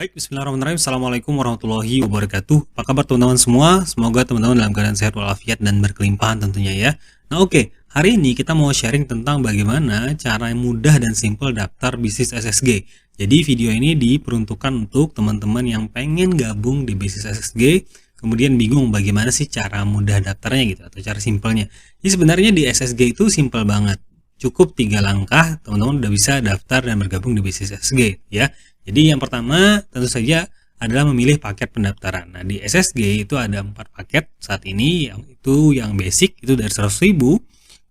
Baik, bismillahirrahmanirrahim. Assalamualaikum warahmatullahi wabarakatuh. Apa kabar teman-teman semua? Semoga teman-teman dalam keadaan sehat walafiat dan berkelimpahan tentunya ya. Nah oke, hari ini kita mau sharing tentang bagaimana cara yang mudah dan simple daftar bisnis SSG. Jadi video ini diperuntukkan untuk teman-teman yang pengen gabung di bisnis SSG, kemudian bingung bagaimana sih cara mudah daftarnya gitu, atau cara simpelnya. Jadi sebenarnya di SSG itu simple banget. Cukup 3 langkah, teman-teman udah bisa daftar dan bergabung di bisnis SSG ya. Jadi yang pertama tentu saja adalah memilih paket pendaftaran. Nah, di SSG itu ada 4 paket saat ini, yang basic itu dari 100.000,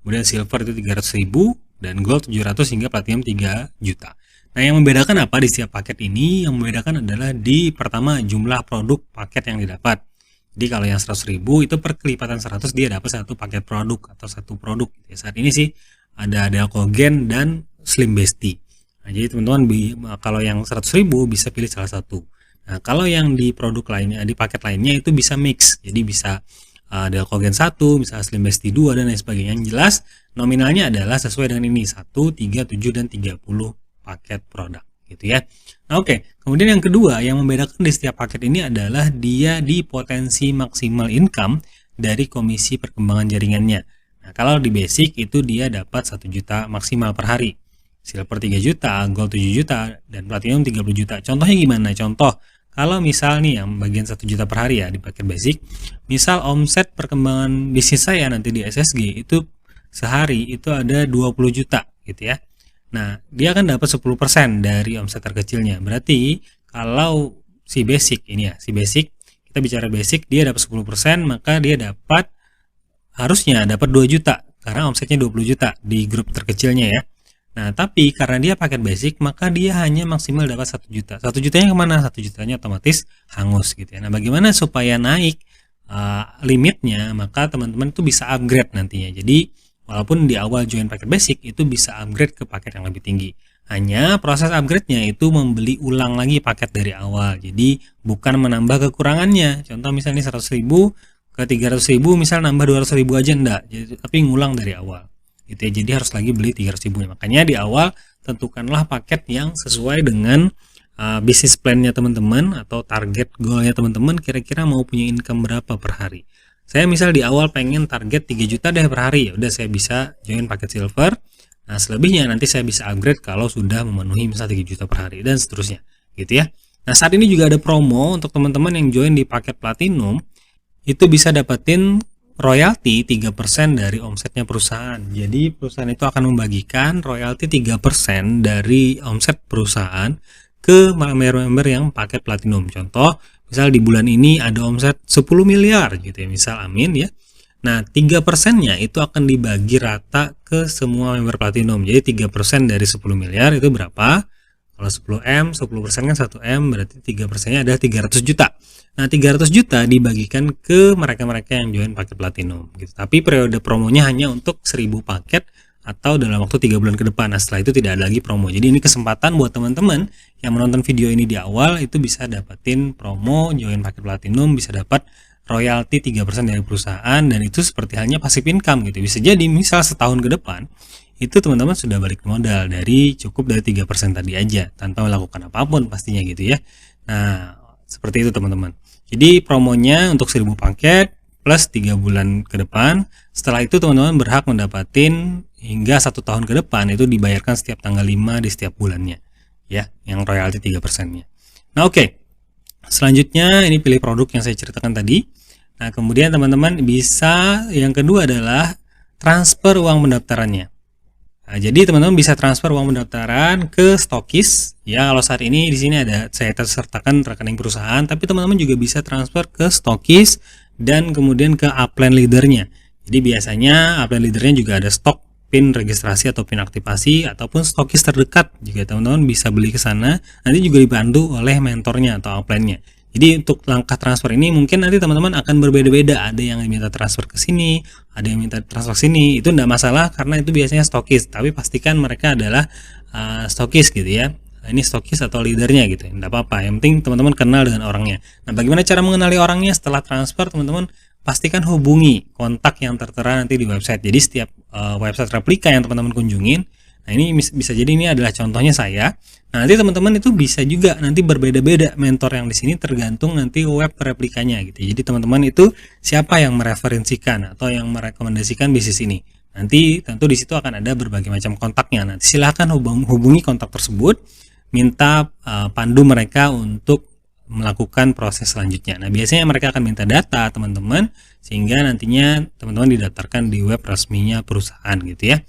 kemudian silver itu 300.000, dan gold 700 hingga platinum 3 juta. Nah, yang membedakan apa di setiap paket ini? Yang membedakan adalah di pertama jumlah produk paket yang didapat. Jadi kalau yang 100.000 itu per kelipatan 100 dia dapat satu paket produk atau satu produk. Saat ini sih ada Delcogen dan Slim Bestie. Nah, jadi teman-teman kalau yang 100.000 bisa pilih salah satu. Nah, kalau yang di produk lainnya, di paket lainnya itu bisa mix. Jadi bisa Delcogen 1, bisa Slim Bestie 2 dan lain sebagainya. Yang jelas nominalnya adalah sesuai dengan ini 1, 3, 7 dan 30 paket produk gitu ya. Nah, oke. Kemudian yang kedua yang membedakan di setiap paket ini adalah dia di potensi maksimal income dari komisi perkembangan jaringannya. Nah, kalau di basic itu dia dapat 1 juta maksimal per hari. Silver 3 juta, gold 7 juta, dan platinum 30 juta. Contohnya gimana? Contoh, kalau misal nih yang bagian 1 juta per hari ya di paket basic, misal omset perkembangan bisnis saya nanti di SSG itu sehari itu ada 20 juta gitu ya. Nah, dia akan dapat 10% dari omset terkecilnya. Berarti kalau si basic ini ya, si basic, kita bicara basic, dia dapat 10%, maka dia harusnya dapat 2 juta karena omsetnya 20 juta di grup terkecilnya ya. Nah, tapi karena dia paket basic, maka dia hanya maksimal dapat 1 juta. 1 jutanya kemana? 1 jutanya otomatis hangus gitu ya. Nah, bagaimana supaya naik limitnya? Maka teman-teman itu bisa upgrade nantinya. Jadi, walaupun di awal join paket basic, itu bisa upgrade ke paket yang lebih tinggi. Hanya proses upgrade-nya itu membeli ulang lagi paket dari awal. Jadi, bukan menambah kekurangannya. Contoh misalnya 100.000 ke 300.000, misal nambah 200.000 aja enggak. Tapi ngulang dari awal. Gitu ya. Jadi harus lagi beli 300.000. Makanya di awal tentukanlah paket yang sesuai dengan bisnis plan-nya teman-teman atau target goal-nya teman-teman, kira-kira mau punya income berapa per hari. Saya misal di awal pengen target 3 juta deh per hari, ya udah saya bisa join paket silver. Nah, selebihnya nanti saya bisa upgrade kalau sudah memenuhi misal 3 juta per hari dan seterusnya, gitu ya. Nah, saat ini juga ada promo untuk teman-teman yang join di paket platinum, itu bisa dapetin royalti 3% dari omsetnya perusahaan. Jadi perusahaan itu akan membagikan royalti 3% dari omset perusahaan ke member-member yang paket platinum. Contoh, misal di bulan ini ada omset 10 miliar gitu ya, misal amin ya. Nah, 3%-nya itu akan dibagi rata ke semua member platinum. Jadi 3% dari 10 miliar itu berapa? Kalau 10M, 10% kan 1M, berarti 3%-nya adalah 300 juta. Nah, 300 juta dibagikan ke mereka-mereka yang join paket platinum gitu. Tapi periode promonya hanya untuk 1000 paket atau dalam waktu 3 bulan ke depan. Nah, setelah itu tidak ada lagi promo. Jadi ini kesempatan buat teman-teman yang menonton video ini di awal itu bisa dapetin promo join paket platinum, bisa dapat royalti 3% dari perusahaan, dan itu seperti halnya passive income gitu. Bisa jadi misal setahun ke depan itu teman-teman sudah balik modal dari 3% tadi aja tanpa melakukan apapun pastinya gitu ya. Nah, seperti itu teman-teman. Jadi promonya untuk 1000 paket plus 3 bulan ke depan. Setelah itu teman-teman berhak mendapatkan hingga 1 tahun ke depan itu dibayarkan setiap tanggal 5 di setiap bulannya ya, yang royalti 3%-nya. Nah, oke. Selanjutnya ini pilih produk yang saya ceritakan tadi. Nah, kemudian teman-teman bisa, yang kedua adalah transfer uang pendaftarannya. Nah, jadi teman-teman bisa transfer uang pendaftaran ke stokis ya. Kalau saat ini di sini ada saya sertakan rekening perusahaan, tapi teman-teman juga bisa transfer ke stokis dan kemudian ke upline leadernya. Jadi biasanya upline leadernya juga ada stok pin registrasi atau pin aktivasi ataupun stokis terdekat. Juga teman-teman bisa beli ke sana. Nanti juga dibantu oleh mentornya atau upline-nya. Jadi untuk langkah transfer ini mungkin nanti teman-teman akan berbeda-beda. Ada yang minta transfer ke sini, ada yang minta transfer ke sini. Itu tidak masalah karena itu biasanya stokis. Tapi pastikan mereka adalah stokis gitu ya. Ini stokis atau leadernya gitu. Tidak apa-apa. Yang penting teman-teman kenal dengan orangnya. Nah, bagaimana cara mengenali orangnya setelah transfer? Teman-teman pastikan hubungi kontak yang tertera nanti di website. Jadi setiap website replika yang teman-teman kunjungin, Nah, ini bisa jadi ini adalah contohnya saya. Nah, nanti teman-teman itu bisa juga nanti berbeda-beda mentor yang di sini tergantung nanti web replikanya gitu. Jadi teman-teman itu siapa yang mereferensikan atau yang merekomendasikan bisnis ini. Nanti tentu di situ akan ada berbagai macam kontaknya. Nanti silahkan hubungi kontak tersebut, minta pandu mereka untuk melakukan proses selanjutnya. Nah, biasanya mereka akan minta data teman-teman sehingga nantinya teman-teman didaftarkan di web resminya perusahaan gitu ya.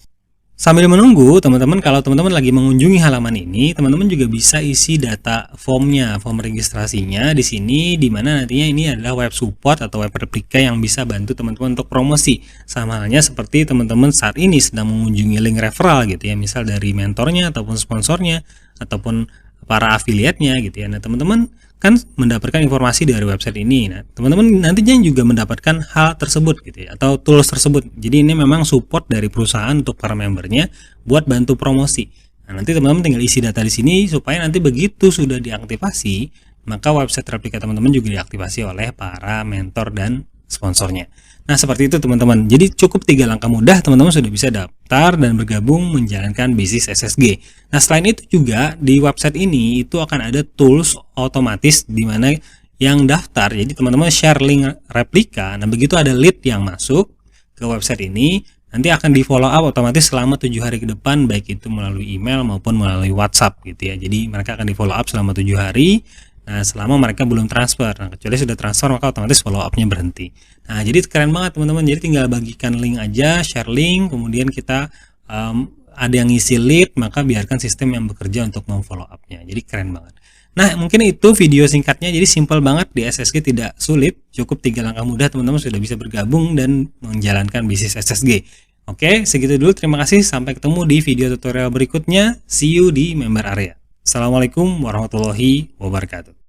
Sambil menunggu teman-teman, kalau teman-teman lagi mengunjungi halaman ini, teman-teman juga bisa isi data formnya, form registrasinya di sini, di mana nantinya ini adalah web support atau web replika yang bisa bantu teman-teman untuk promosi. Sama halnya seperti teman-teman saat ini sedang mengunjungi link referral gitu ya, misal dari mentornya ataupun sponsornya ataupun para afiliatnya gitu ya. Nah, teman-teman kan mendapatkan informasi dari website ini. Nah, teman-teman nantinya juga mendapatkan hal tersebut gitu ya, atau tools tersebut. Jadi ini memang support dari perusahaan untuk para membernya buat bantu promosi. Nah, nanti teman-teman tinggal isi data di sini supaya nanti begitu sudah diaktifasi, maka website replika teman-teman juga diaktifasi oleh para mentor dan sponsornya. Nah, seperti itu teman-teman. Jadi cukup 3 langkah mudah teman-teman sudah bisa daftar dan bergabung menjalankan bisnis SSG. Nah, selain itu juga di website ini itu akan ada tools otomatis di mana yang daftar. Jadi teman-teman share link replika. Nah, begitu ada lead yang masuk ke website ini, nanti akan di follow up otomatis selama 7 hari ke depan, baik itu melalui email maupun melalui WhatsApp gitu ya. Jadi mereka akan di follow up selama 7 hari. Nah, selama mereka belum transfer. Nah, kecuali sudah transfer maka otomatis follow up-nya berhenti. Nah, jadi keren banget teman-teman. Jadi tinggal bagikan link aja, share link, kemudian kita ada yang ngisi lead, maka biarkan sistem yang bekerja untuk memfollow up-nya. Jadi keren banget. Nah, mungkin itu video singkatnya. Jadi simple banget, di SSG tidak sulit. Cukup 3 langkah mudah teman-teman sudah bisa bergabung dan menjalankan bisnis SSG. Oke, segitu dulu. Terima kasih. Sampai ketemu di video tutorial berikutnya. See you di member area. Assalamualaikum warahmatullahi wabarakatuh.